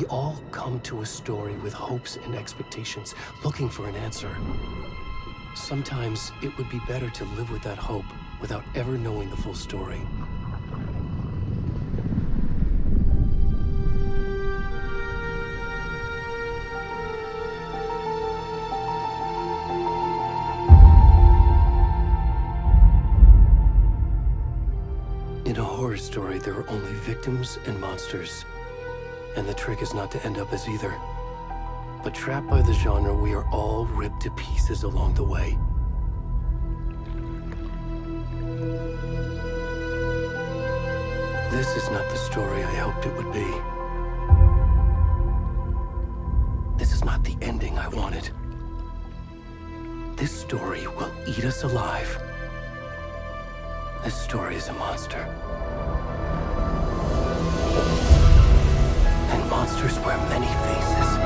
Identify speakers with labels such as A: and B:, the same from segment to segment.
A: all come to a story with hopes and expectations, looking for an answer. Sometimes it would be better to live with that hope without ever knowing the full story. In a horror story, there are only victims and monsters. And the trick is not to end up as either. But trapped by the genre, we are all ripped to pieces along the way. This is not the story I hoped it would be. This is not the ending I wanted. This story will eat us alive. This story is a monster. And monsters wear many faces.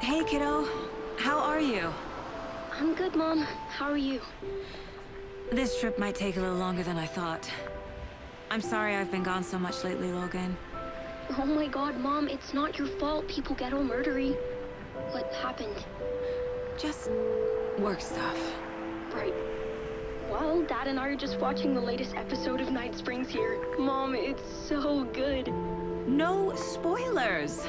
B: Hey, kiddo. How are you?
C: I'm good, Mom. How are you?
B: This trip might take a little longer than I thought. I'm sorry I've been gone so much lately, Logan.
C: Oh my god, Mom, it's not your fault people get all murdery. What happened?
B: Just work stuff.
C: Right. Well, Dad and I are just watching the latest episode of Night Springs here. Mom, it's so good.
B: No spoilers!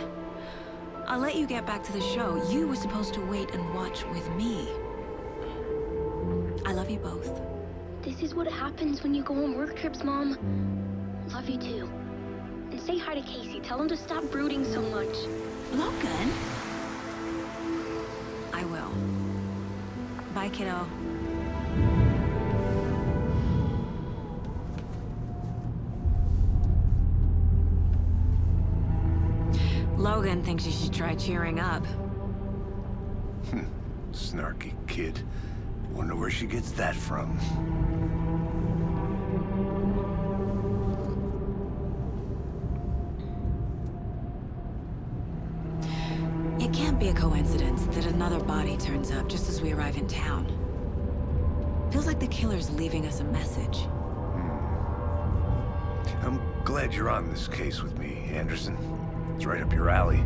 B: I'll let you get back to the show. You were supposed to wait and watch with me. I love you both.
C: This is what happens when you go on work trips, Mom. Love you too. And say hi to Casey. Tell him to stop brooding so much.
B: Logan? I will. Bye, kiddo. Logan thinks you should try cheering up.
D: Snarky kid. Wonder where she gets that from.
B: It can't be a coincidence that another body turns up just as we arrive in town. Feels like the killer's leaving us a message.
D: I'm glad you're on this case with me, Anderson. It's right up your alley.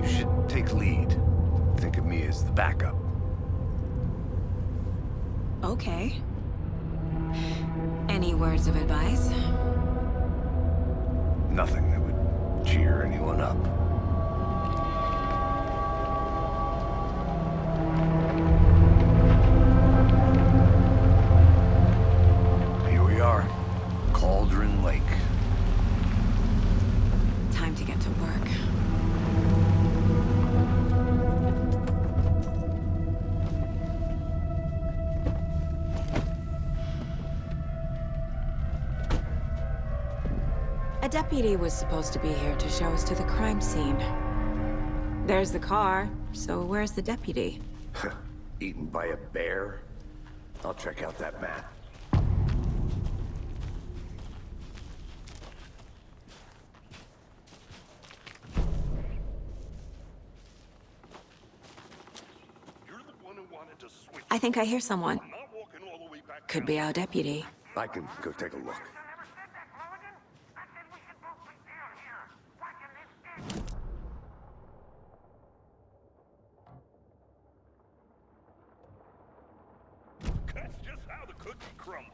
D: You should take lead. Think of me as the backup.
B: Okay. Any words of advice?
D: Nothing that would cheer anyone up. Here we are. Cauldron Lake.
B: Time to get to work. A deputy was supposed to be here to show us to the crime scene. There's the car, so where's the deputy?
D: Eaten by a bear? I'll check out that map.
B: I think I hear someone. Could be our deputy.
D: I can go take a look.
E: That's just how the cookie crumbles.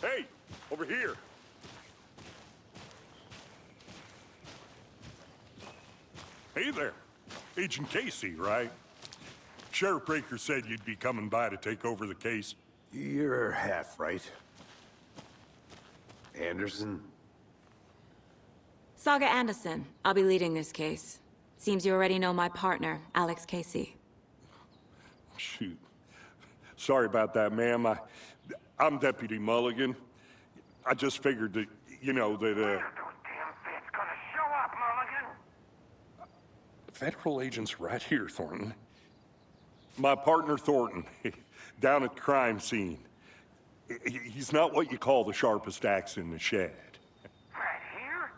E: Hey, over here. Hey there. Agent Casey, right? Sheriff Breaker said you'd be coming by to take over the case.
D: You're half right. Anderson?
B: Saga Андерсон. I'll be leading this case. Seems you already know my partner, Alex Casey.
E: Shoot. Sorry about that, ma'am. I'm Deputy Mulligan. I just figured that, you know, that,
F: Those damn feds gonna show up, Mulligan.
E: Federal agent's right here, Thornton. My partner, Thornton, down at the crime scene. He's not what you call the sharpest axe in the shed.
F: Right here?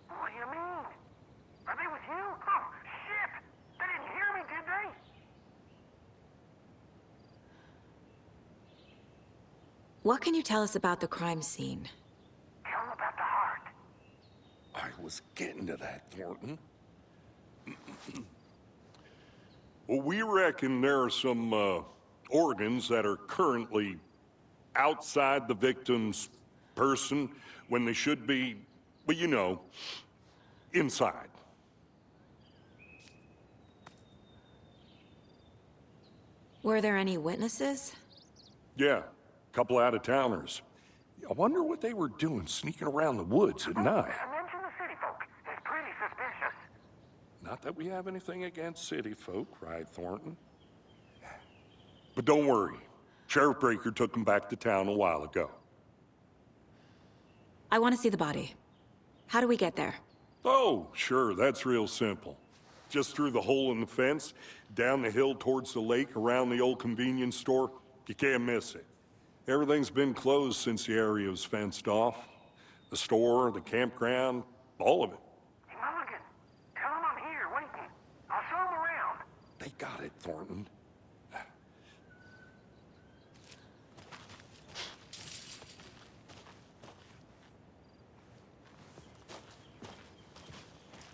F: What do you mean? Are they with you? Oh, shit! They didn't hear me, did they?
B: What can you tell us about the crime scene?
F: Tell them about the heart.
E: I was getting to that, Thornton. Well, we reckon there are some organs that are currently outside the victim's person when they should be, well, you know, inside.
B: Were there any witnesses?
E: Yeah, a couple out-of-towners. I wonder what they were doing sneaking around the woods at night.
F: Mention the city folk. It's pretty suspicious.
E: Not that we have anything against city folk, right, Thornton? But don't worry. Sheriff Breaker took him back to town a while ago.
B: I want to see the body. How do we get there?
E: Oh, sure, that's real simple. Just through the hole in the fence, down the hill towards the lake, around the old convenience store. You can't miss it. Everything's been closed since the area was fenced off. The store, the campground, all of it.
F: Hey, Mulligan, tell him I'm here waiting. I'll show him around.
E: They got it, Thornton.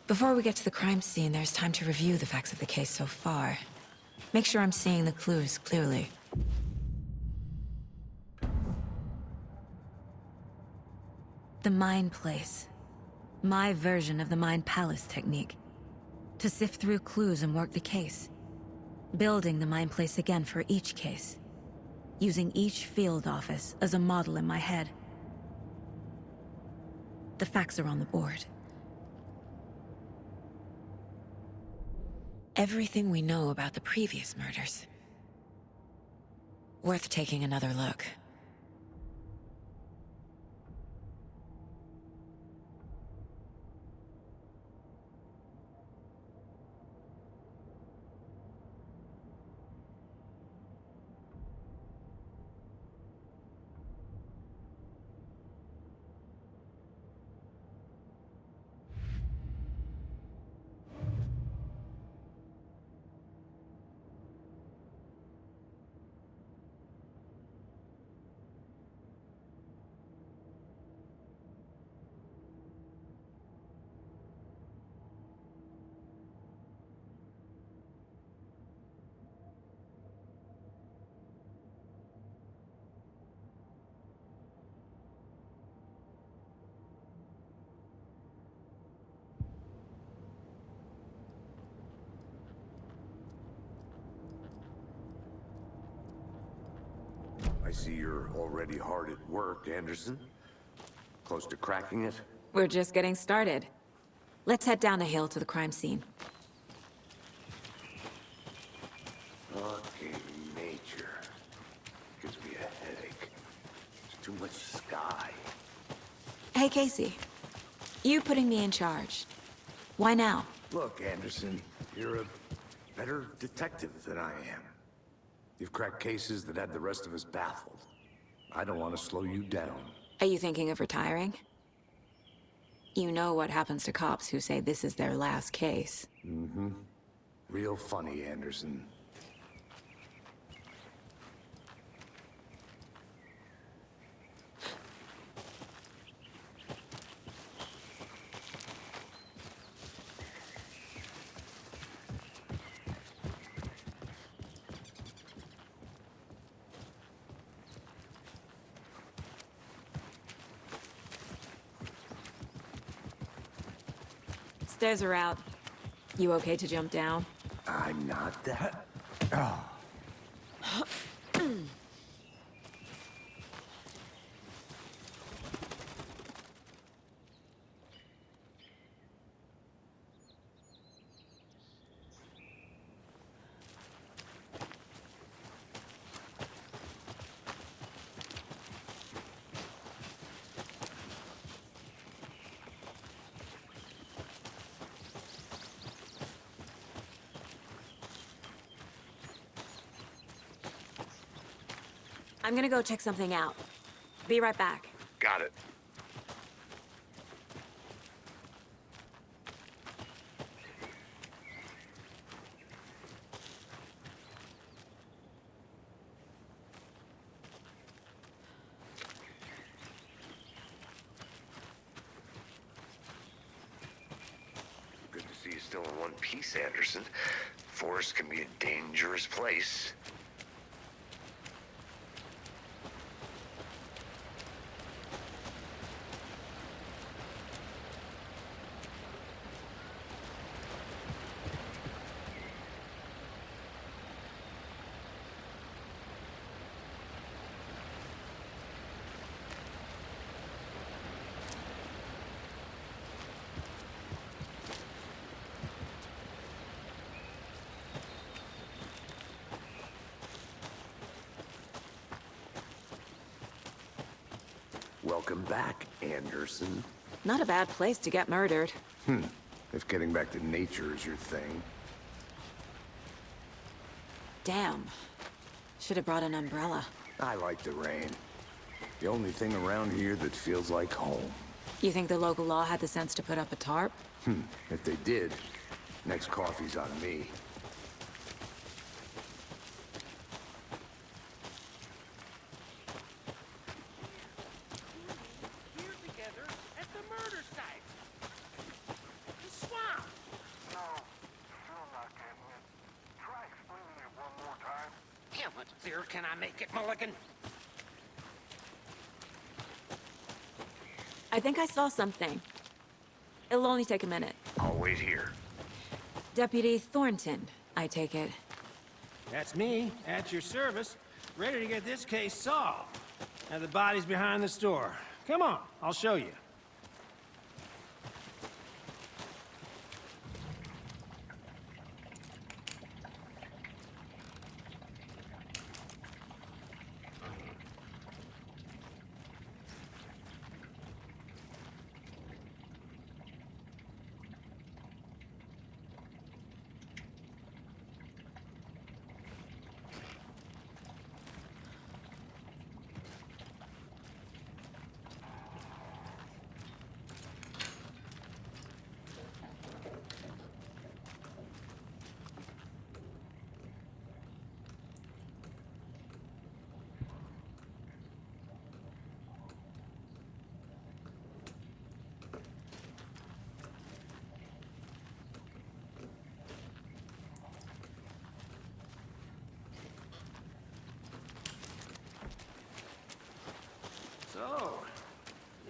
B: Before we get to the crime scene, there's time to review the facts of the case so far. Make sure I'm seeing the clues clearly. The Mind Place. My version of the Mind Palace technique. To sift through clues and work the case. Building the Mind Place again for each case. Using each field office as a model in my head. The facts are on the board. Everything we know about the previous murders. Worth taking another look.
D: I see you're already hard at work, Anderson. Close to cracking it?
B: We're just getting started. Let's head down the hill to the crime scene.
D: Okay, nature. Gives me a headache. There's too much sky.
B: Hey, Casey. You putting me in charge. Why now?
D: Look, Anderson, you're a better detective than I am. You've cracked cases that had the rest of us baffled. I don't want to slow you down.
B: Are you thinking of retiring? You know what happens to cops who say this is their last case.
D: Mm-hmm. Real funny, Anderson.
B: Stairs are out. You okay to jump down?
D: I'm not that.
B: I'm gonna go check something out. Be right back.
D: Got it. Good to see you still in one piece, Anderson. Forest can be a dangerous place. Welcome back, Anderson.
B: Not a bad place to get murdered.
D: If getting back to nature is your thing.
B: Damn. Should have brought an umbrella.
D: I like the rain. The only thing around here that feels like home.
B: You think the local law had the sense to put up a tarp?
D: If they did, next coffee's on me.
F: Here together at the murder site. The swamp. No, still not getting it. Try explaining it one more time. How much clearer can I make it, Mulligan?
B: I think I saw something. It'll only take a minute.
D: I'll wait here.
B: Deputy Thornton, I take it.
G: That's me, at your service, ready to get this case solved. Now the body's behind the store. Come on, I'll show you. So,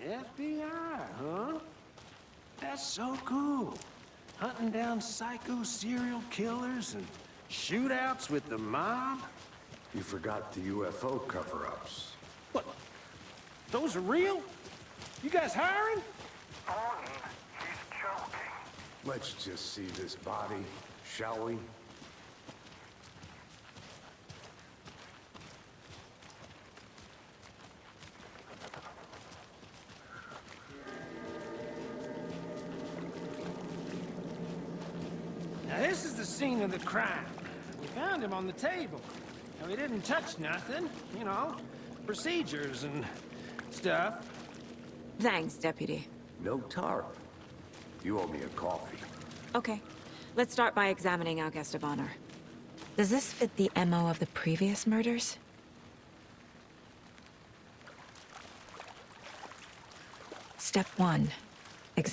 G: FBI, huh? That's so cool. Hunting down psycho serial killers and shootouts with the mob.
D: You forgot the UFO cover-ups.
G: What? Those are real? You guys hiring?
F: Thornton, he's joking.
D: Let's just see this body, shall we?
G: Now this is the scene of the crime. We found him on the table. Now he didn't touch nothing, you know, procedures and stuff.
B: Thanks, Deputy.
D: No tarp. You owe me a coffee.
B: Okay, let's start by examining our guest of honor. Does this fit the MO of the previous murders? Step 1.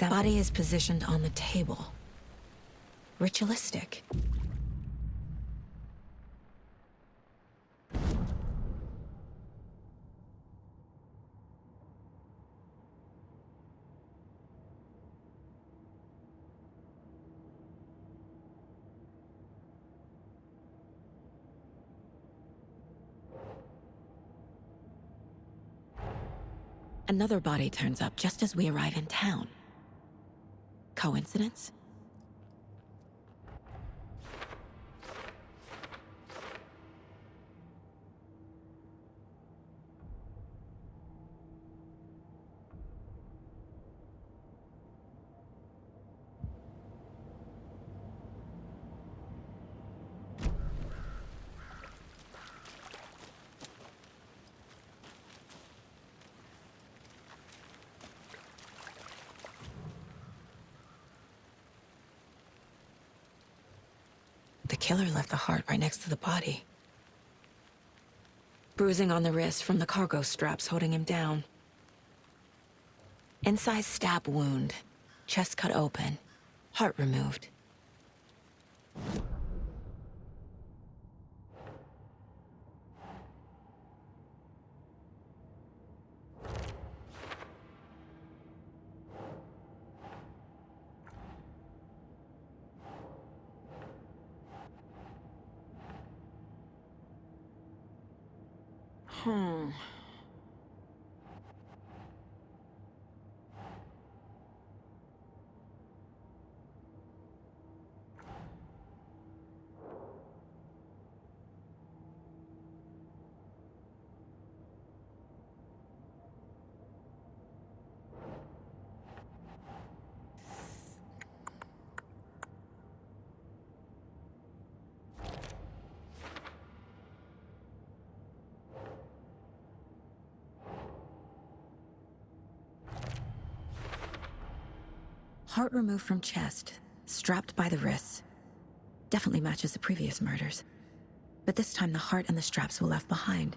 B: Body is positioned on the table. Ritualistic. Another body turns up just as we arrive in town. Coincidence? The killer left the heart right next to the body. Bruising on the wrist from the cargo straps holding him down. Incised stab wound. Chest cut open. Heart removed. Heart removed from chest, strapped by the wrists. Definitely matches the previous murders. But this time the heart and the straps were left behind.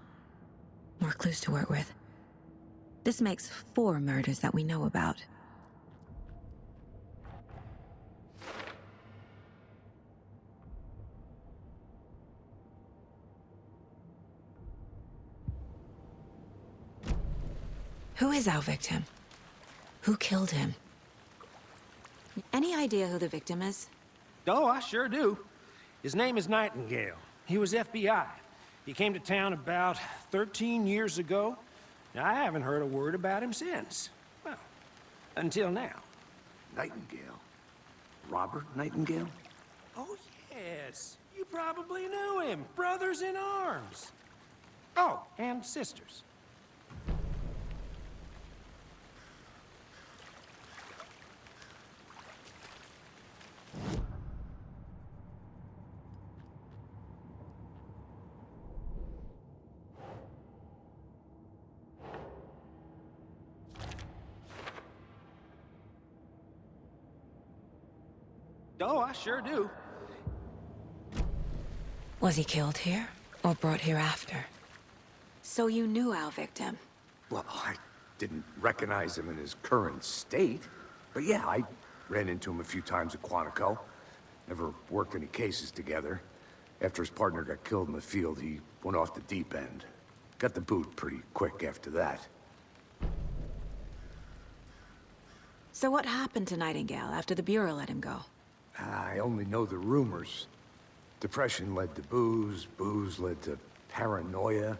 B: More clues to work with. This makes 4 murders that we know about. Who is our victim? Who killed him? Any idea who the victim is?
G: Oh, I sure do. His name is Nightingale. He was FBI. He came to town about 13 years ago. Now, I haven't heard a word about him since. Well, until now.
D: Nightingale? Robert Nightingale?
G: Oh, yes. You probably knew him. Brothers in arms. Oh, and sisters. Oh, I sure do.
B: Was he killed here, or brought here after? So you knew our victim?
D: Well, I didn't recognize him in his current state. But yeah, I ran into him a few times at Quantico. Never worked any cases together. After his partner got killed in the field, he went off the deep end. Got the boot pretty quick after that.
B: So what happened to Nightingale after the Bureau let him go?
D: I only know the rumors. Depression led to booze, booze led to paranoia.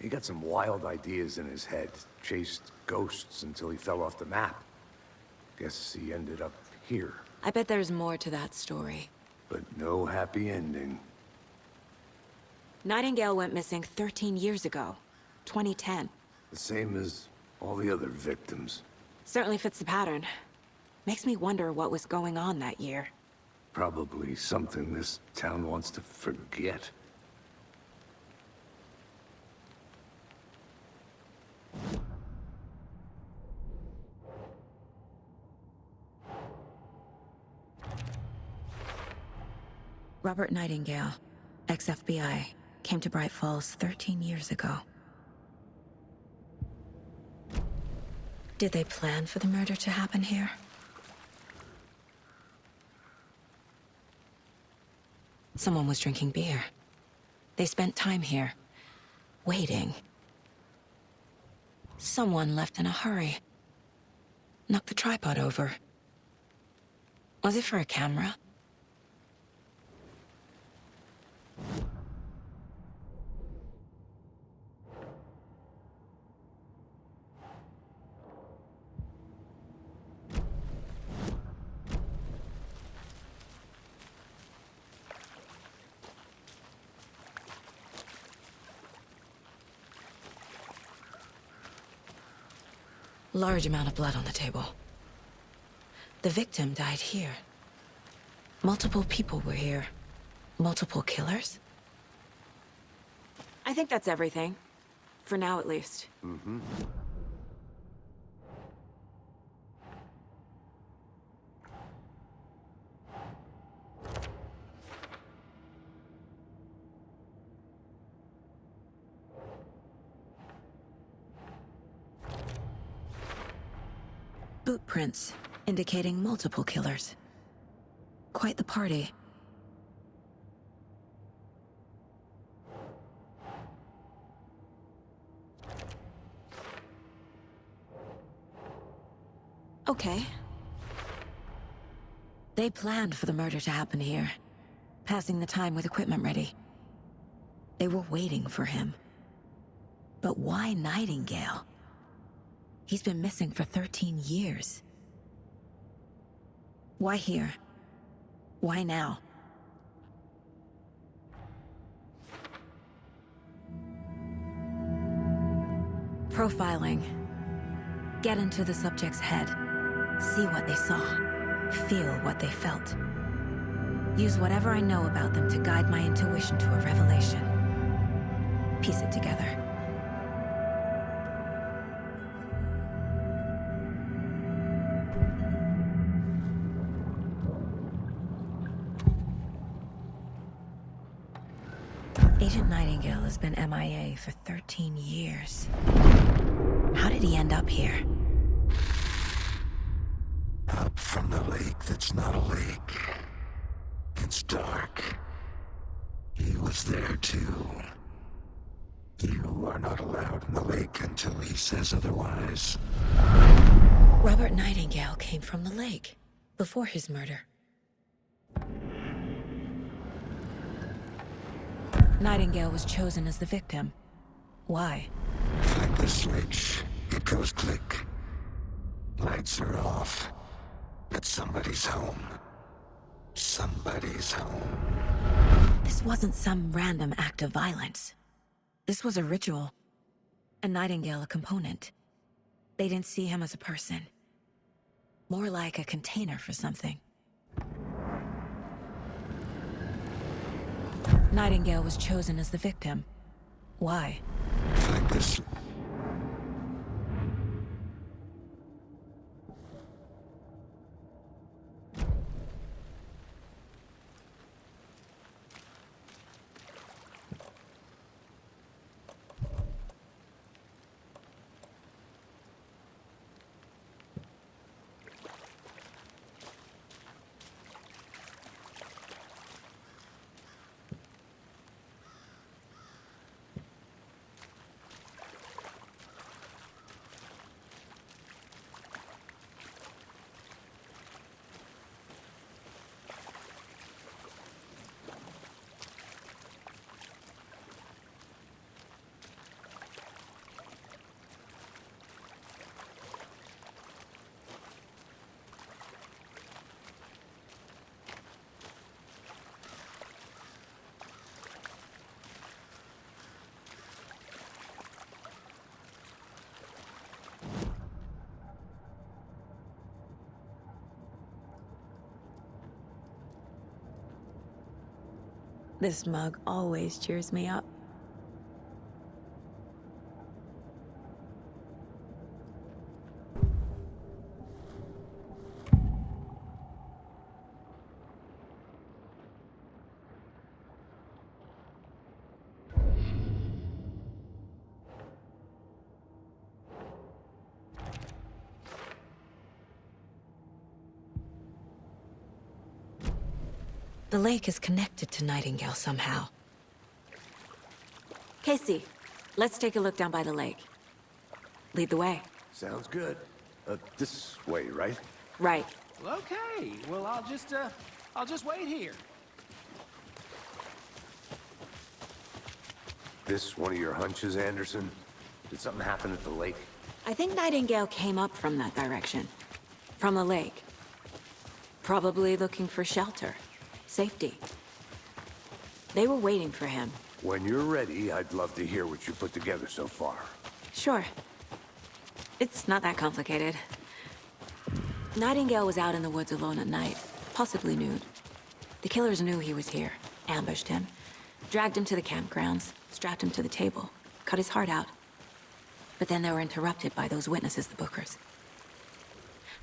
D: He got some wild ideas in his head, chased ghosts until he fell off the map. Guess he ended up here.
B: I bet there's more to that story.
D: But no happy ending.
B: Nightingale went missing 13 years ago, 2010.
D: The same as all the other victims.
B: Certainly fits the pattern. Makes me wonder what was going on that year.
D: Probably something this town wants to forget.
B: Robert Nightingale, ex-FBI, came to Bright Falls 13 years ago. Did they plan for the murder to happen here? Someone was drinking beer. They spent time here, waiting. Someone left in a hurry. Knocked the tripod over. Was it for a camera? Large amount of blood on the table. The victim died here. Multiple people were here. Multiple killers? I think that's everything. For now, at least.
D: Mm-hmm.
B: Boot prints, indicating multiple killers. Quite the party. Okay. They planned for the murder to happen here, passing the time with equipment ready. They were waiting for him. But why Nightingale? He's been missing for 13 years. Why here? Why now? Profiling. Get into the subject's head. See what they saw. Feel what they felt. Use whatever I know about them to guide my intuition to a revelation. Piece it together. Agent Nightingale has been MIA for 13 years. How did he end up here?
H: Up from the lake that's not a lake. It's dark. He was there too. You are not allowed in the lake until he says otherwise.
B: Robert Nightingale came from the lake before his murder. Nightingale was chosen as the victim. Why?
H: Like the switch, it goes click. Lights are off. But somebody's home. Somebody's home.
B: This wasn't some random act of violence. This was a ritual. And Nightingale a component. They didn't see him as a person. More like a container for something. Nightingale was chosen as the victim. Why?
H: Like this.
B: This mug always cheers me up. The lake is connected to Nightingale somehow. Casey, let's take a look down by the lake. Lead the way.
D: Sounds good. This way, right?
B: Right.
G: Well, okay. Well, I'll just wait here.
D: This one of your hunches, Anderson? Did something happen at the lake?
B: I think Nightingale came up from that direction. From the lake. Probably looking for shelter. Safety. They were waiting for him.
D: When you're ready, I'd love to hear what you put together so far.
B: Sure. It's not that complicated. Nightingale was out in the woods alone at night, possibly nude. The killers knew he was here, ambushed him, dragged him to the campgrounds, strapped him to the table, cut his heart out. But then they were interrupted by those witnesses, the Bookers.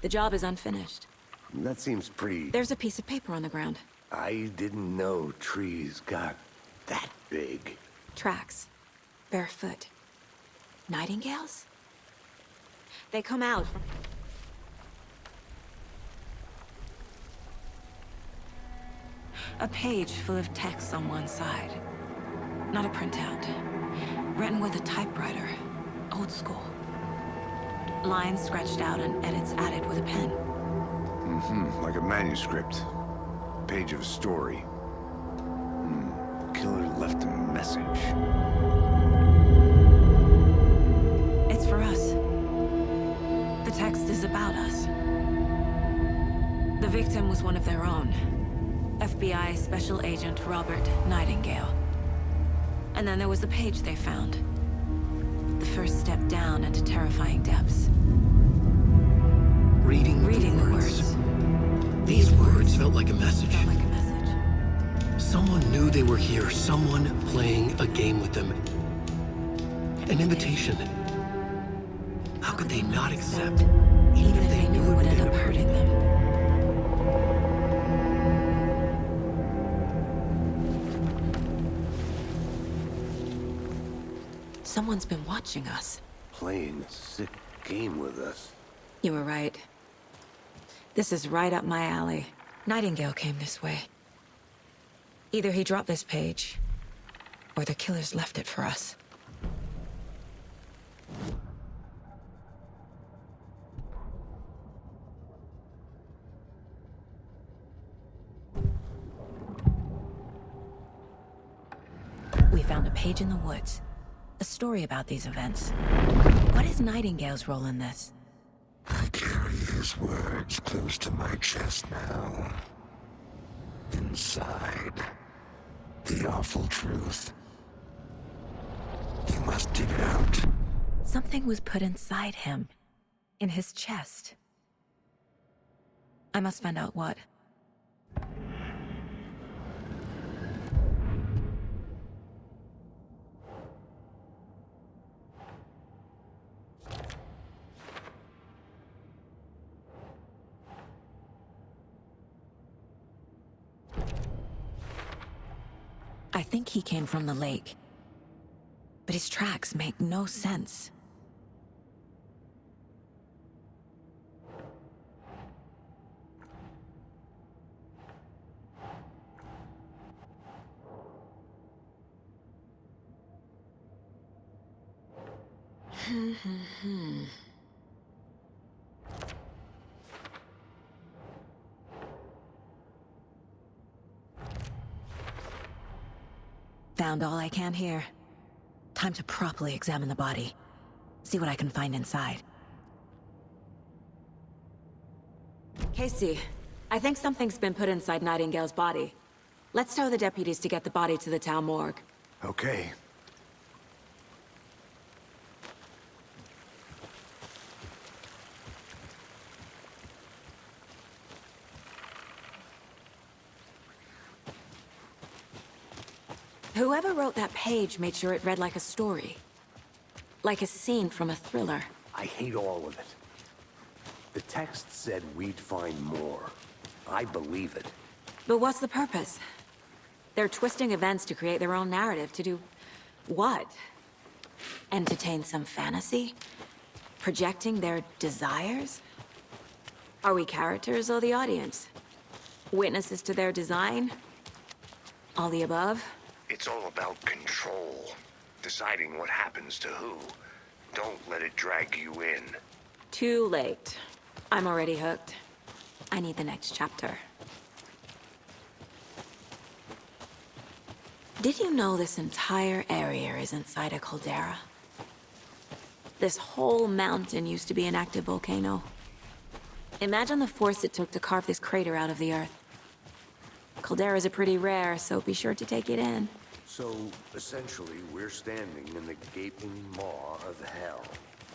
B: The job is unfinished.
D: That seems pretty...
B: There's a piece of paper on the ground.
D: I didn't know trees got that big.
B: Tracks. Barefoot. Nightingales? They come out from... A page full of text on one side. Not a printout. Written with a typewriter. Old school. Lines scratched out and edits added with a pen.
D: Like a manuscript. Page of a story. Killer left a message.
B: It's for us. The text is about us. The victim was one of their own. FBI Special Agent Robert Nightingale. And then there was the page they found. The first step down into terrifying depths.
A: Reading the words. These words felt like a message. Someone knew they were here. Someone playing a game with them. An invitation. How could they not accept?
B: Even if they knew it would end up hurting them. Someone's been watching us.
D: Playing a sick game with us.
B: You were right. This is right up my alley. Nightingale came this way. Either he dropped this page, or the killers left it for us. We found a page in the woods. A story about these events. What is Nightingale's role in this?
H: I carry his words close to my chest now. Inside, the awful truth. You must dig it out.
B: Something was put inside him. In his chest. I must find out what. I think he came from the lake. But his tracks make no sense. Found all I can here. Time to properly examine the body. See what I can find inside. Casey, I think something's been put inside Nightingale's body. Let's tell the deputies to get the body to the town morgue.
D: Okay.
B: Whoever wrote that page made sure it read like a story. Like a scene from a thriller.
D: I hate all of it. The text said we'd find more. I believe it.
B: But what's the purpose? They're twisting events to create their own narrative to do... what? Entertain some fantasy? Projecting their desires? Are we characters or the audience? Witnesses to their design? All the above?
H: It's all about control. Deciding what happens to who. Don't let it drag you in.
B: Too late. I'm already hooked. I need the next chapter. Did you know this entire area is inside a caldera? This whole mountain used to be an active volcano. Imagine the force it took to carve this crater out of the earth. Calderas are pretty rare, so be sure to take it in.
D: So, essentially, we're standing in the gaping maw of hell.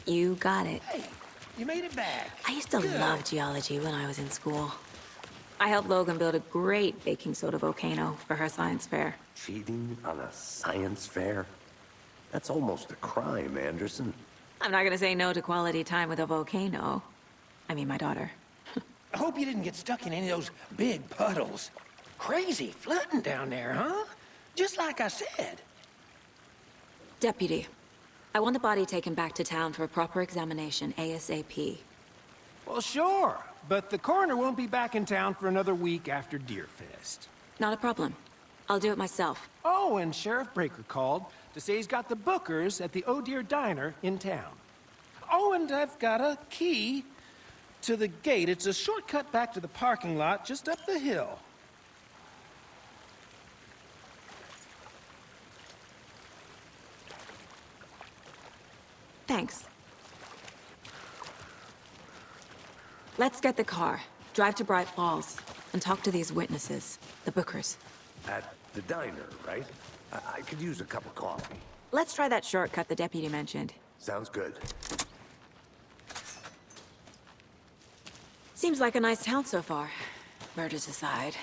B: You got it.
G: Hey, you made it back.
B: I used to love geology when I was in school. I helped Logan build a great baking soda volcano for her science fair.
D: Cheating on a science fair? That's almost a crime, Anderson.
B: I'm not gonna say no to quality time with a volcano. I mean, my daughter.
G: I hope you didn't get stuck in any of those big puddles. Crazy flooding down there, huh? Just like I said.
B: Deputy, I want the body taken back to town for a proper examination, ASAP.
G: Well, sure, but the coroner won't be back in town for another week after Deerfest.
B: Not a problem. I'll do it myself.
G: Oh, and Sheriff Breaker called to say he's got the Bookers at the Oh Dear Diner in town. Oh, and I've got a key to the gate. It's a shortcut back to the parking lot just up the hill.
B: Thanks. Let's get the car, drive to Bright Falls, and talk to these witnesses, the Bookers.
D: At the diner, right? I could use a cup of coffee.
B: Let's try that shortcut the deputy mentioned.
D: Sounds good.
B: Seems like a nice town so far. Murders aside.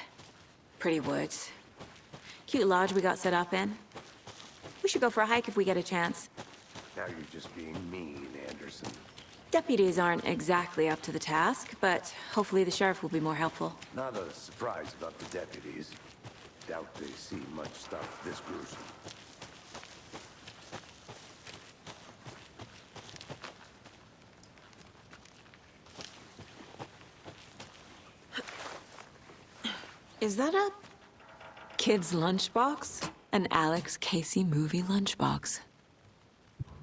B: Pretty woods. Cute lodge we got set up in. We should go for a hike if we get a chance.
D: Now you're just being mean, Anderson.
B: Deputies aren't exactly up to the task, but hopefully the sheriff will be more helpful.
D: Not a surprise about the deputies. Doubt they see much stuff this gruesome.
B: Is that a kid's lunchbox? An Alex Casey movie lunchbox.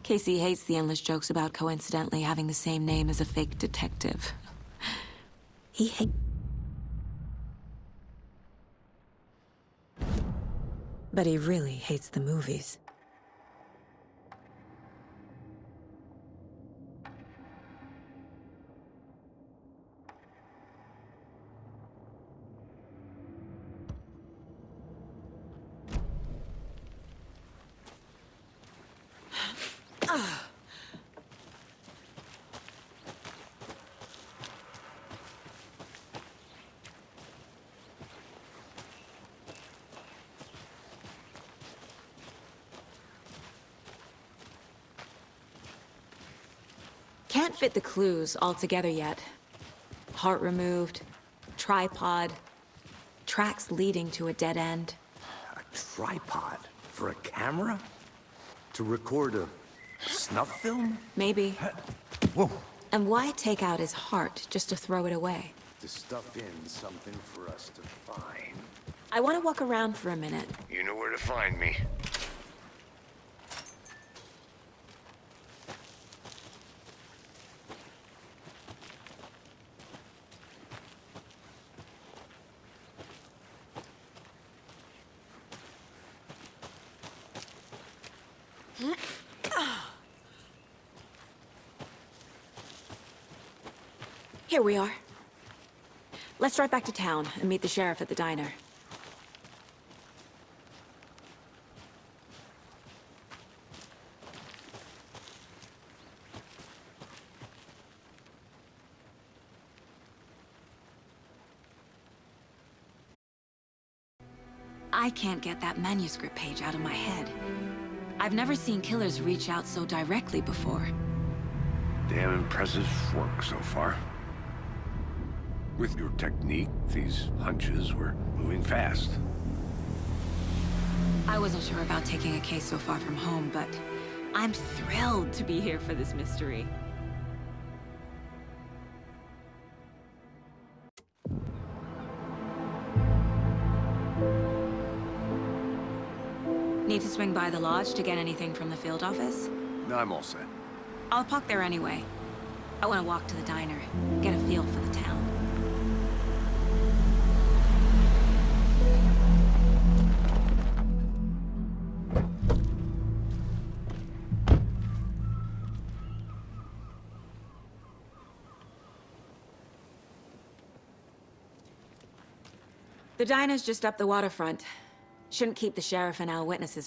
B: Casey hates the endless jokes about coincidentally having the same name as a fake detective. He hates... But he really hates the movies. Can't fit the clues all together yet. Heart removed, tripod, tracks leading to a dead end.
D: A tripod? For a camera? To record a snuff film?
B: Maybe.
D: Whoa.
B: And why take out his heart just to throw it away?
D: To stuff in something for us to find.
B: I want to walk around for a minute.
D: You know where to find me.
B: Here we are. Let's drive back to town and meet the sheriff at the diner. I can't get that manuscript page out of my head. I've never seen killers reach out so directly before.
D: Damn impressive work so far. With your technique, these hunches were moving fast.
B: I wasn't sure about taking a case so far from home, but I'm thrilled to be here for this mystery. Need to swing by the lodge to get anything from the field office?
D: No, I'm all set.
B: I'll park there anyway. I want to walk to the diner, get a feel for the town. The diner's just up the waterfront. Shouldn't keep the sheriff and our witnesses